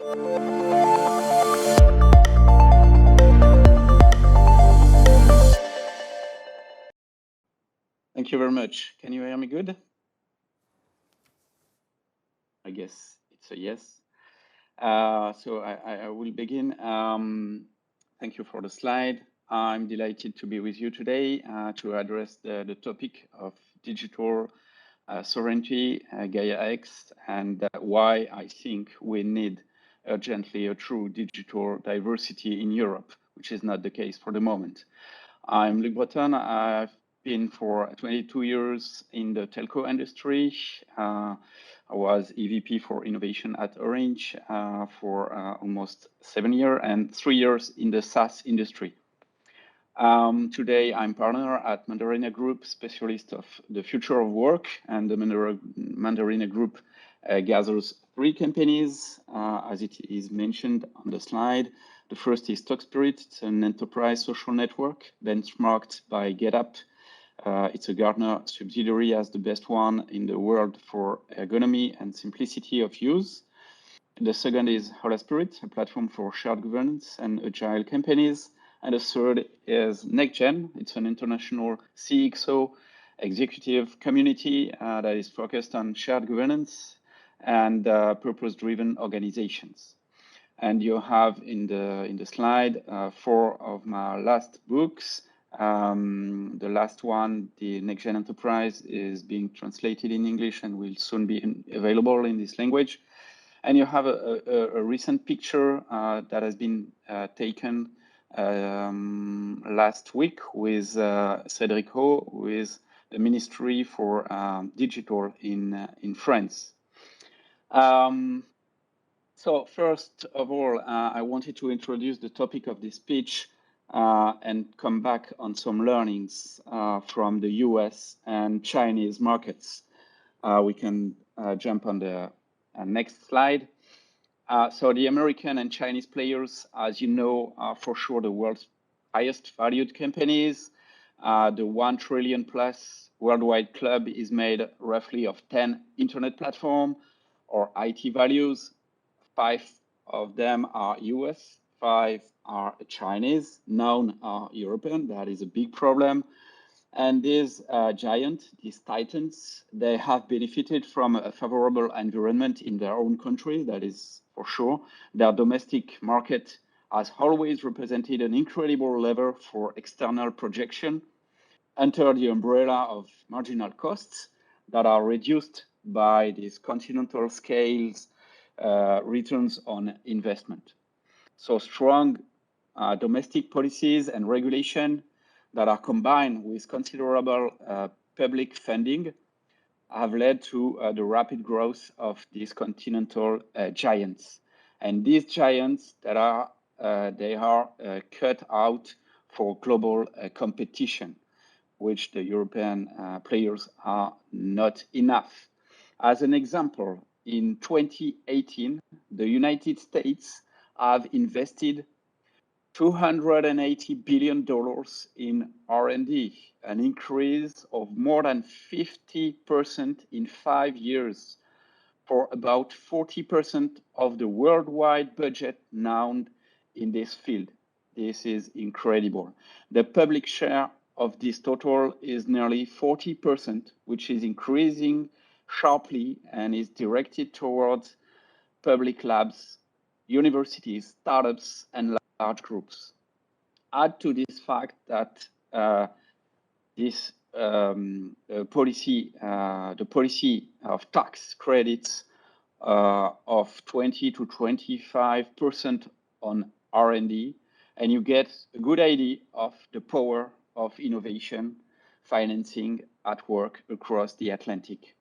Thank you very much. Can you hear me good? I guess it's a yes. So I will begin. Thank you for the slide. I'm delighted to be with you today to address the topic of digital sovereignty, GAIA-X, and why I think we need urgently a true digital diversity in Europe, which is not the case for the moment. I'm Luc Breton. I've been for 22 years in the telco industry. I was EVP for innovation at Orange for almost 7 years and 3 years in the SaaS industry. Today, I'm partner at Mandarina Group, specialist of the future of work, and the Mandarina Group gathers 3 companies, as it is mentioned on the slide. The first is TalkSpirit. It's an enterprise social network benchmarked by GetUp. It's a Gartner subsidiary as the best one in the world for ergonomy and simplicity of use. The second is Holaspirit, a platform for shared governance and agile companies. And the third is NextGen. It's an international CXO executive community that is focused on shared governance and purpose-driven organizations. And you have in the slide 4 of my last books. The last one, the NextGen Entreprise, is being translated in English and will soon be available in this language. And you have a recent picture that has been taken last week with Cédric Ho, with the Ministry for Digital in France. So first of all, I wanted to introduce the topic of this speech and come back on some learnings from the US and Chinese markets. We can jump on the next slide. So the American and Chinese players, as you know, are for sure the world's highest valued companies. The 1 trillion plus worldwide club is made roughly of 10 internet platforms or IT values. 5 of them are US, 5 are Chinese, none are European. That is a big problem. And these giants, these titans, they have benefited from a favorable environment in their own country, that is for sure. Their domestic market has always represented an incredible lever for external projection under the umbrella of marginal costs that are reduced by these continental scales returns on investment. So strong domestic policies and regulation that are combined with considerable public funding have led to the rapid growth of these continental giants. And these giants that are they are cut out for global competition, which the European players are not enough. As an example, in 2018, the United States have invested $280 billion in R&D, an increase of more than 50% in 5 years, for about 40% of the worldwide budget now in this field. This is incredible. The public share of this total is nearly 40%, which is increasing sharply and is directed towards public labs, universities, startups, and large groups. Add to this fact that this policy, the policy of tax credits of 20 to 25% on R&D, and you get a good idea of the power of innovation financing at work across the Atlantic.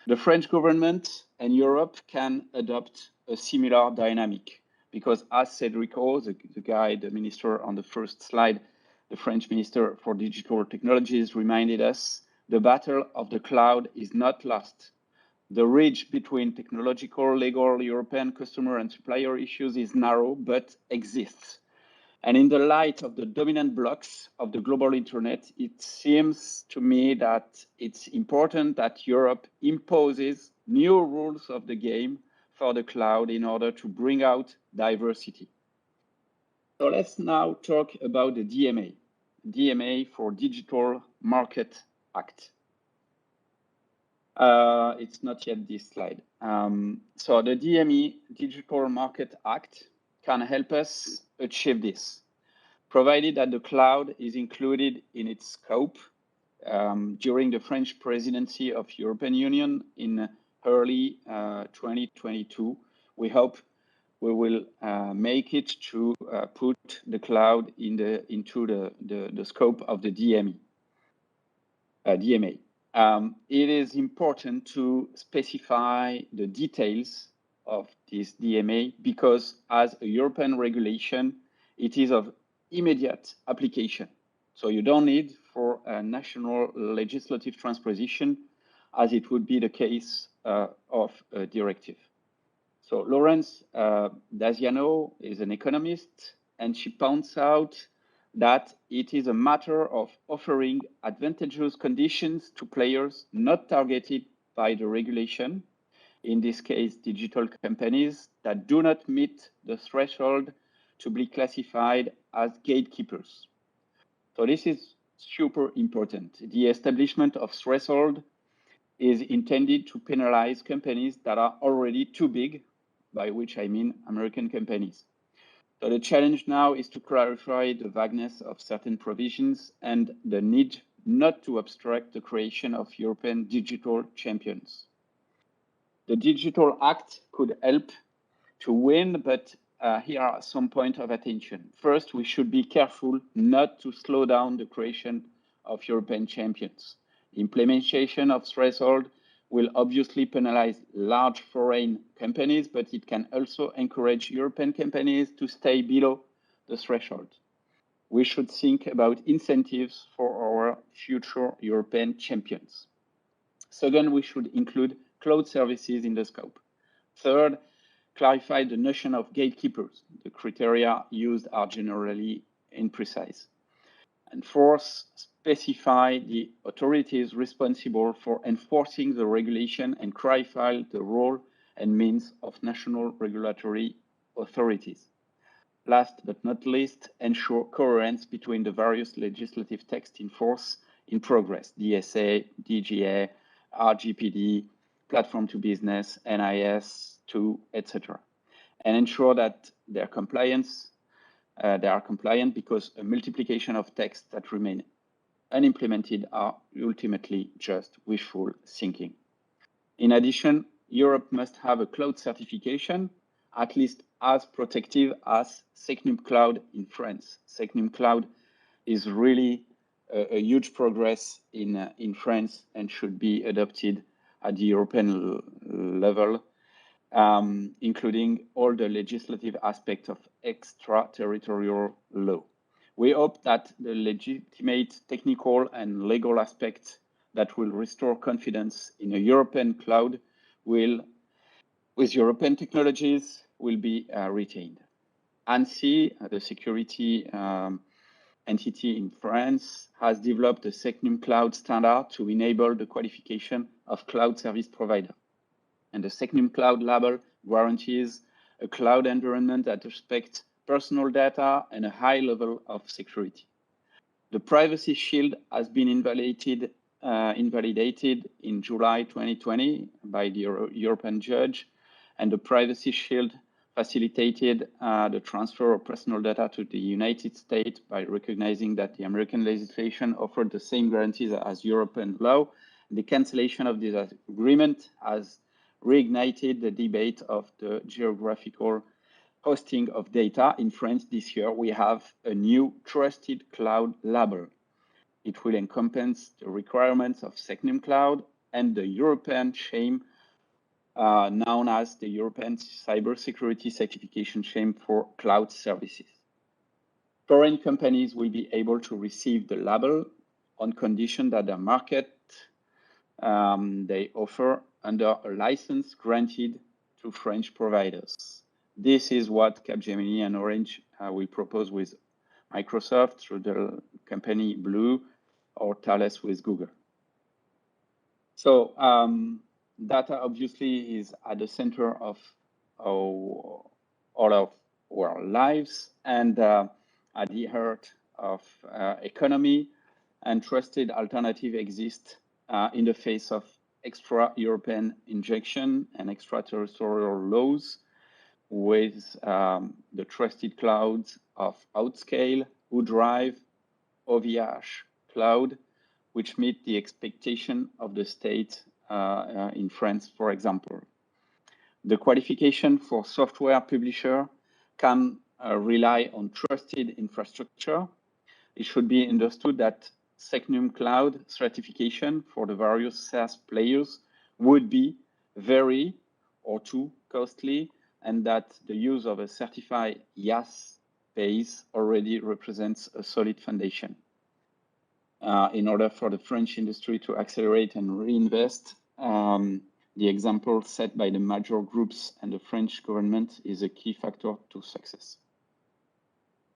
The French government and Europe can adopt a similar dynamic because, as Cédric Ho, the minister on the first slide, the French Minister for Digital Technologies, reminded us, the battle of the cloud is not lost. The ridge between technological, legal, European customer and supplier issues is narrow, but exists. And in the light of the dominant blocks of the global internet, it seems to me that it's important that Europe imposes new rules of the game for the cloud in order to bring out diversity. So let's now talk about the DMA. DMA for Digital Market Act. It's not yet this slide. So the DME, Digital Market Act, can help us achieve this, provided that the cloud is included in its scope. During the French presidency of European Union in early 2022, we hope we will make it to put the cloud into the scope of the DMA. It is important to specify the details of this DMA because as a European regulation, it is of immediate application. So you don't need for a national legislative transposition as it would be the case of a directive. So Laurence Daziano is an economist, and she points out that it is a matter of offering advantageous conditions to players not targeted by the regulation, in this case, digital companies that do not meet the threshold to be classified as gatekeepers. So this is super important. The establishment of threshold is intended to penalize companies that are already too big, by which I mean American companies. So the challenge now is to clarify the vagueness of certain provisions and the need not to obstruct the creation of European digital champions. The Digital Act could help to win, but here are some points of attention. First, we should be careful not to slow down the creation of European champions. Implementation of threshold will obviously penalize large foreign companies, but it can also encourage European companies to stay below the threshold. We should think about incentives for our future European champions. Second, we should include cloud services in the scope. Third, clarify the notion of gatekeepers. The criteria used are generally imprecise. And fourth, specify the authorities responsible for enforcing the regulation and clarify the role and means of national regulatory authorities. Last but not least, ensure coherence between the various legislative texts in force in progress, DSA, DGA, RGPD, Platform to Business, NIS2, etc. And ensure that they are compliant because a multiplication of texts that remain unimplemented are ultimately just wishful thinking. In addition, Europe must have a cloud certification, at least as protective as Secnum Cloud in France. Secnum Cloud is really a huge progress in France and should be adopted at the European level, including all the legislative aspects of extraterritorial law. We hope that the legitimate technical and legal aspects that will restore confidence in a European cloud with European technologies will be retained. ANSSI, the security entity in France, has developed a Secnum Cloud standard to enable the qualification of cloud service provider. And the Secnum Cloud label guarantees a cloud environment that respects personal data and a high level of security. The Privacy Shield has been invalidated in July 2020 by the European judge, and the Privacy Shield facilitated the transfer of personal data to the United States by recognizing that the American legislation offered the same guarantees as European law. The cancellation of this agreement has reignited the debate of the geographical hosting of data. In France this year, we have a new trusted cloud label. It will encompass the requirements of Secnum Cloud and the European scheme known as the European Cybersecurity Certification Scheme for Cloud Services. Foreign companies will be able to receive the label on condition that the market they offer under a license granted to French providers. This is what Capgemini and Orange will propose with Microsoft through the company Blue, or Thales with Google. So data obviously is at the center of all of our lives and at the heart of economy, and trusted alternative exist in the face of extra-European injection and extraterritorial laws with the trusted clouds of Outscale, WhoDrive, OVH Cloud, which meet the expectation of the state in France, for example. The qualification for software publisher can rely on trusted infrastructure. It should be understood that Secnum Cloud certification for the various SaaS players would be very or too costly, and that the use of a certified IaaS base already represents a solid foundation. In order for the French industry to accelerate and reinvest, the example set by the major groups and the French government is a key factor to success.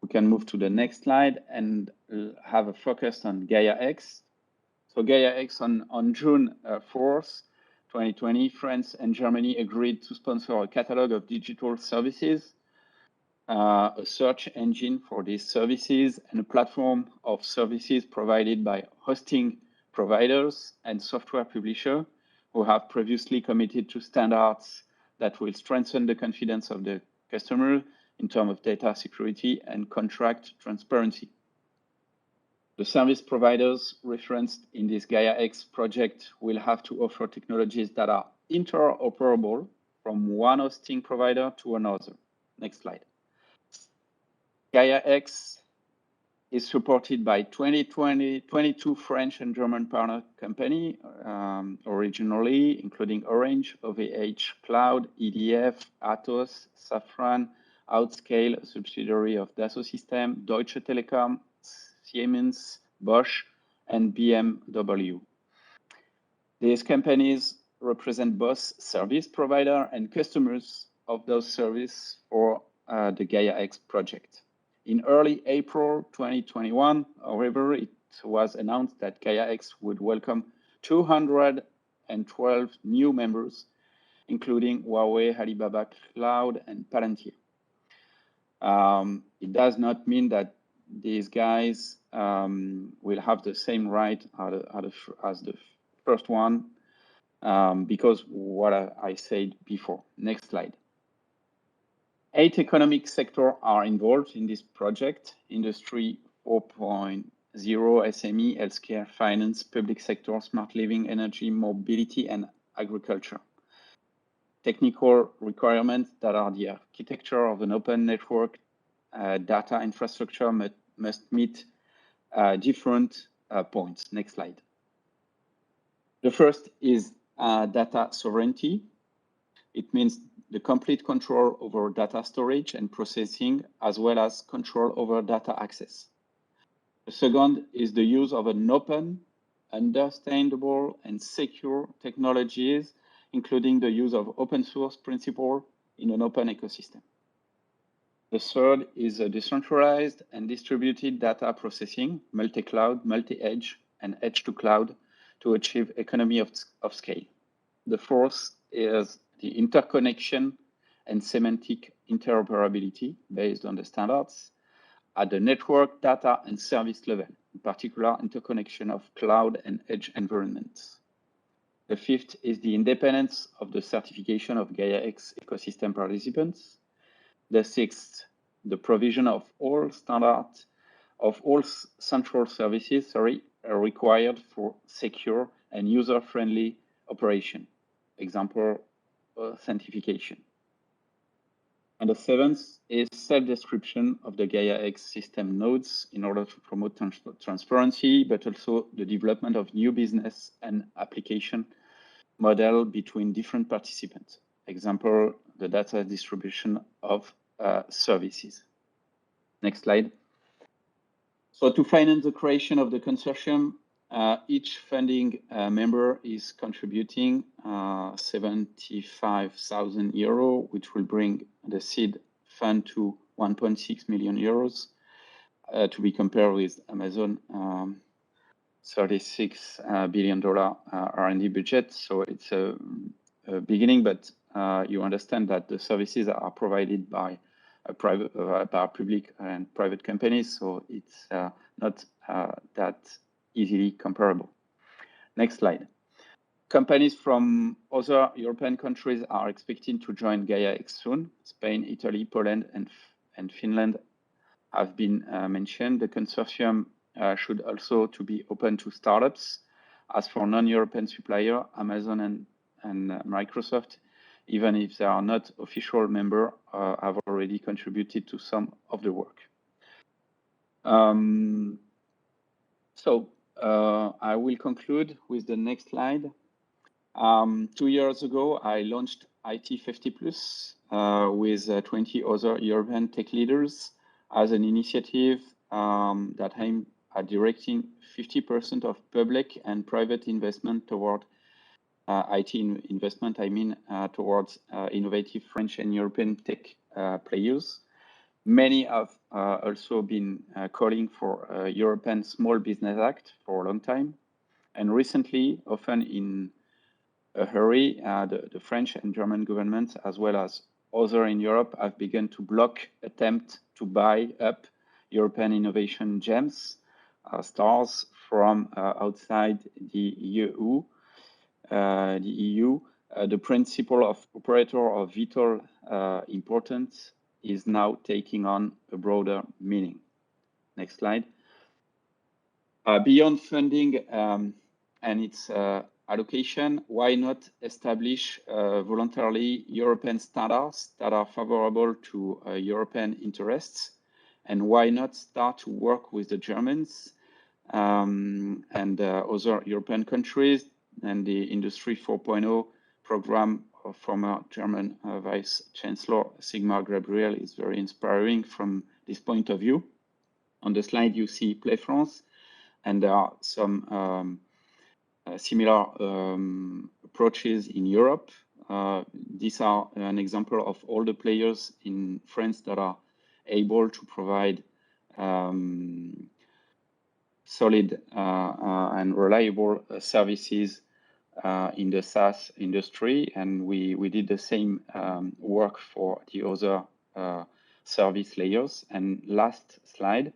We can move to the next slide and have a focus on GAIA-X. So GAIA-X on June 4th, 2020, France and Germany agreed to sponsor a catalog of digital services, a search engine for these services, and a platform of services provided by hosting providers and software publishers who have previously committed to standards that will strengthen the confidence of the customer in terms of data security and contract transparency. The service providers referenced in this GAIA-X project will have to offer technologies that are interoperable from one hosting provider to another. Next slide. GAIA-X is supported by 22 French and German partner companies originally, including Orange, OVH Cloud, EDF, Atos, Safran, Outscale, a subsidiary of Dassault Systèmes, Deutsche Telekom, Siemens, Bosch, and BMW. These companies represent both service provider and customers of those services for the GAIA-X project. In early April 2021, however, it was announced that GAIA-X would welcome 212 new members, including Huawei, Alibaba Cloud, and Palantir. It does not mean that these guys will have the same right as the first one, because what I said before. Next slide. 8 economic sectors are involved in this project: Industry 4.0, SME, healthcare, finance, public sector, smart living, energy, mobility, and agriculture. Technical requirements that are the architecture of an open network data infrastructure must meet different points. Next slide. The first is data sovereignty. It means the complete control over data storage and processing, as well as control over data access. The second is the use of an open, understandable, and secure technologies, including the use of open source principles in an open ecosystem. The third is a decentralized and distributed data processing, multi-cloud, multi-edge, and edge-to-cloud to achieve economy of scale. The fourth is the interconnection and semantic interoperability based on the standards at the network, data, and service level, in particular interconnection of cloud and edge environments. The fifth is the independence of the certification of GAIA-X ecosystem participants. The sixth, the provision of all standards of all central services are required for secure and user-friendly operation. Example, authentication. And the seventh is self-description of the GAIA-X system nodes in order to promote transparency, but also the development of new business and application model between different participants. Example, the data distribution of services. Next slide. So to finance the creation of the consortium, each funding member is contributing 75,000 euro, which will bring the seed fund to 1.6 million euros, to be compared with Amazon $36 billion R&D budget. So it's a beginning, but you understand that the services are provided by public and private companies, so it's not that easily comparable. Next slide. Companies from other European countries are expecting to join GAIA-X soon. Spain, Italy, Poland, and Finland have been mentioned. The consortium should also to be open to startups. As for non-European supplier, Amazon and Microsoft, even if they are not official member, have already contributed to some of the work. I will conclude with the next slide. 2 years ago, I launched IT50 Plus with 20 other European tech leaders as an initiative that aimed at directing 50% of public and private investment toward IT investment, towards innovative French and European tech players. Many have also been calling for a European Small Business Act for a long time. And recently, often in a hurry, the French and German governments, as well as others in Europe, have begun to block attempts to buy up European innovation gems, stars from outside the EU. The principle of operator of vital importance is now taking on a broader meaning. Next slide. Beyond funding and its allocation, why not establish voluntarily European standards that are favorable to European interests? And why not start to work with the Germans and other European countries, and the Industry 4.0 program of former German Vice Chancellor Sigmar Gabriel is very inspiring from this point of view. On the slide, you see Play France, and there are some similar approaches in Europe. These are an example of all the players in France that are able to provide solid and reliable services in the SaaS industry, and we did the same work for the other service layers. And last slide.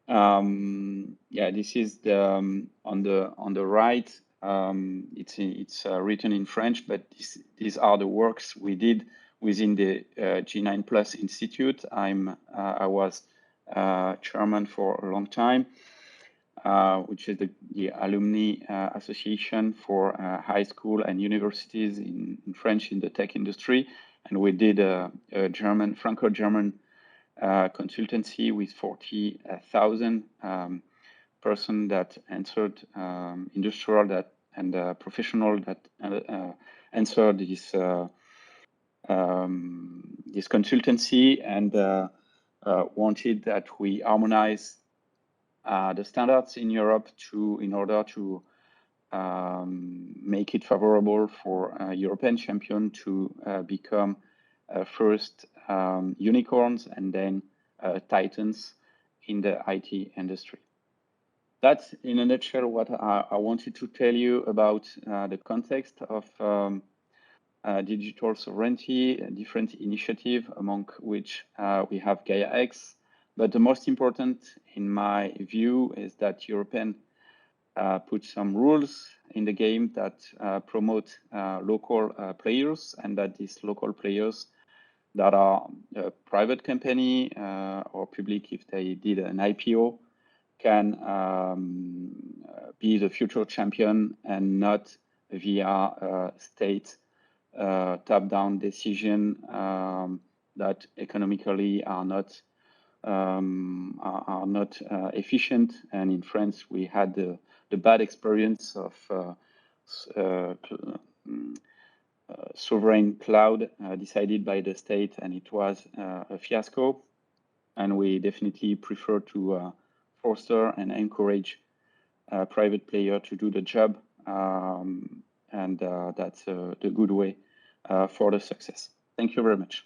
This is the on the right. It's written in French, but these are the works we did within the G9 Plus Institute. I was chairman for a long time, which is the alumni association for high school and universities in French in the tech industry. And we did a Franco-German consultancy with 40,000 person that answered, industrial that and professional that answered this this consultancy, and wanted that we harmonize the standards in Europe in order to make it favorable for European champion to become first unicorns and then titans in the IT industry. That's in a nutshell what I wanted to tell you about the context of digital sovereignty, different initiatives, among which we have GAIA-X. But the most important, in my view, is that European put some rules in the game that promote local players, and that these local players that are a private company or public, if they did an IPO, can be the future champion, and not via state top-down decision that economically are not efficient. And in France, we had the bad experience of sovereign cloud decided by the state, and it was a fiasco. And we definitely prefer to foster and encourage private player to do the job, and that's the good way for the success. Thank you very much.